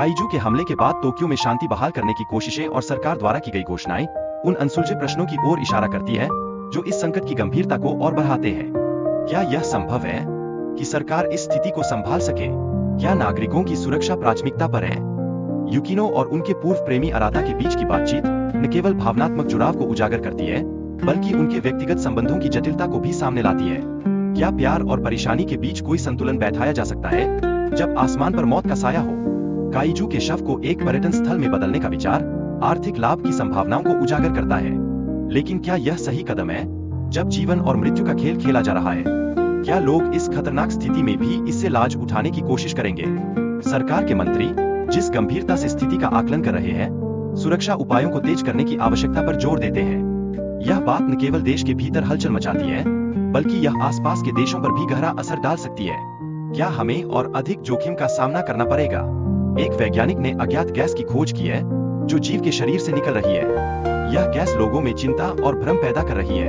Kaiju के हमले के बाद टोक्यो में शांति बहाल करने की कोशिशें और सरकार द्वारा की गई घोषणाएं उन अनसुलझे प्रश्नों की ओर इशारा करती है जो इस संकट की गंभीरता को और बढ़ाते हैं। क्या यह संभव है कि सरकार इस स्थिति को संभाल सके? क्या नागरिकों की सुरक्षा प्राथमिकता पर है? युकिनो और उनके पूर्व प्रेमी अराता के बीच की बातचीत न केवल भावनात्मक जुड़ाव को उजागर करती है बल्कि उनके व्यक्तिगत संबंधों की जटिलता को भी सामने लाती है। क्या प्यार और परेशानी के बीच कोई संतुलन बैठाया जा सकता है जब आसमान पर मौत का साया हो? काइजू के शव को एक पर्यटन स्थल में बदलने का विचार आर्थिक लाभ की संभावनाओं को उजागर करता है, लेकिन क्या यह सही कदम है जब जीवन और मृत्यु का खेल खेला जा रहा है? क्या लोग इस खतरनाक स्थिति में भी इससे लाज उठाने की कोशिश करेंगे? सरकार के मंत्री जिस गंभीरता से स्थिति का आकलन कर रहे हैं, सुरक्षा उपायों को तेज करने की आवश्यकता पर जोर देते हैं। यह बात न केवल देश के भीतर हलचल मचाती है बल्कि यह आसपास के देशों पर भी गहरा असर डाल सकती है। क्या हमें और अधिक जोखिम का सामना करना पड़ेगा? एक वैज्ञानिक ने अज्ञात गैस की खोज की है जो जीव के शरीर से निकल रही है। यह गैस लोगों में चिंता और भ्रम पैदा कर रही है।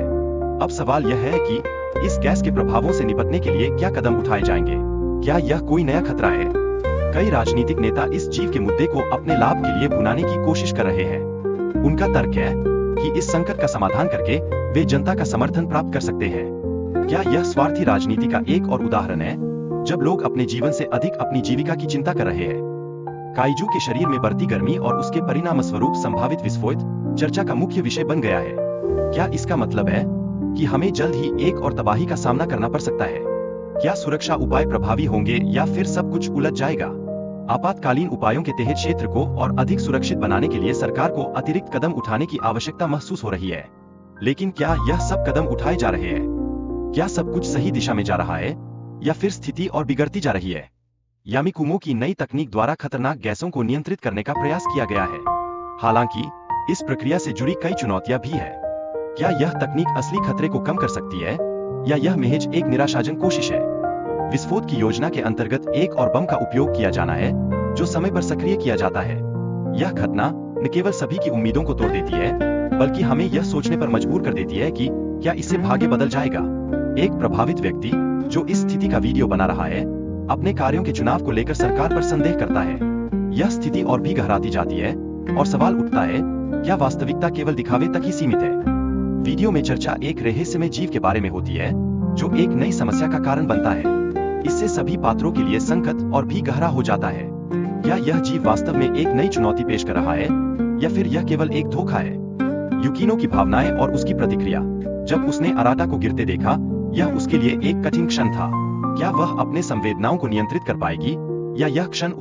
अब सवाल यह है कि इस गैस के प्रभावों से निपटने के लिए क्या कदम उठाए जाएंगे? क्या यह कोई नया खतरा है? कई राजनीतिक नेता इस जीव के मुद्दे को अपने लाभ के लिए भुनाने की कोशिश कर रहे हैं। उनका तर्क है कि इस संकट का समाधान करके वे जनता का समर्थन प्राप्त कर सकते हैं। क्या यह स्वार्थी राजनीति का एक और उदाहरण है जब लोग अपने जीवन से अधिक अपनी जीविका की चिंता कर रहे हैं? काइजू के शरीर में बढ़ती गर्मी और उसके परिणामस्वरूप संभावित विस्फोट चर्चा का मुख्य विषय बन गया है। क्या इसका मतलब है कि हमें जल्द ही एक और तबाही का सामना करना पड़ सकता है? क्या सुरक्षा उपाय प्रभावी होंगे या फिर सब कुछ उलझ जाएगा? आपातकालीन उपायों के तहत क्षेत्र को और अधिक सुरक्षित बनाने के लिए सरकार को अतिरिक्त कदम उठाने की आवश्यकता महसूस हो रही है। लेकिन क्या यह सब कदम उठाए जा रहे हैं? क्या सब कुछ सही दिशा में जा रहा है या फिर स्थिति और बिगड़ती जा रही है? यामिकुमो की नई तकनीक द्वारा खतरनाक गैसों को नियंत्रित करने का प्रयास किया गया है। हालांकि इस प्रक्रिया से जुड़ी कई चुनौतियां भी है। क्या यह तकनीक असली खतरे को कम कर सकती है या यह महज एक निराशाजनक कोशिश है? विस्फोट की योजना के अंतर्गत एक और बम का उपयोग किया जाना है जो समय पर सक्रिय किया जाता है। यह घटना न केवल सभी की उम्मीदों को तोड़ देती है बल्कि हमें यह सोचने पर मजबूर कर देती है कि क्या इससे भाग्य बदल जाएगा। एक प्रभावित व्यक्ति जो इस स्थिति का वीडियो बना रहा है अपने कार्यों के चुनाव को लेकर सरकार पर संदेह करता है। यह स्थिति और भी गहराती जाती है और सवाल उठता है, क्या वास्तविकता केवल दिखावे तक ही सीमित है? वीडियो में चर्चा एक रहस्यमय जीव के बारे में होती है जो एक नई समस्या का कारण बनता है। इससे सभी पात्रों के लिए संकट और भी गहरा हो जाता है। क्या यह जीव वास्तव में एक नई चुनौती पेश कर रहा है या फिर यह केवल एक धोखा है? युकिनो की भावनाएं और उसकी प्रतिक्रिया। जब उसने अराता को गिरते देखा, यह उसके लिए एक कठिन क्षण था। क्या वह अपने संवेदनाओं को नियंत्रित कर पाएगी या यह क्षण